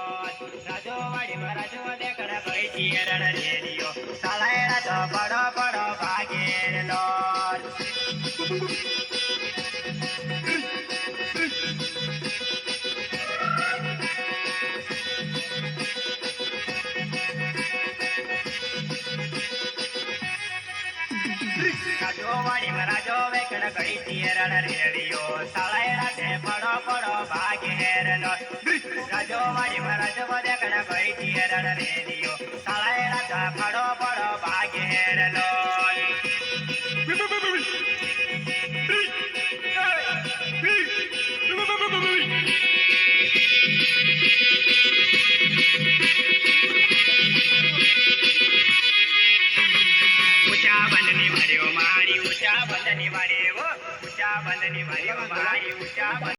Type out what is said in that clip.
राजोवाडी राजो देखड़ा बैठी रड़ रेडियो सालायड़ा तो बड़ो बड़ो भागेर लोर राजोवाडी राजो देखड़ा बैठी रड़ रेडियो सालायड़ा ते बड़ो बड़ो भागेर लोर राजोवाडी राजो देखड़ा बैठी रड़ रेडियो सालायड़ा तो बड़ो बड़ो भागेर लोर ऊंचा बंदनी मारियो मारी ऊंचा बंदनी मारी वो ऊंचा बंदनी मारियो मारी ऊंचा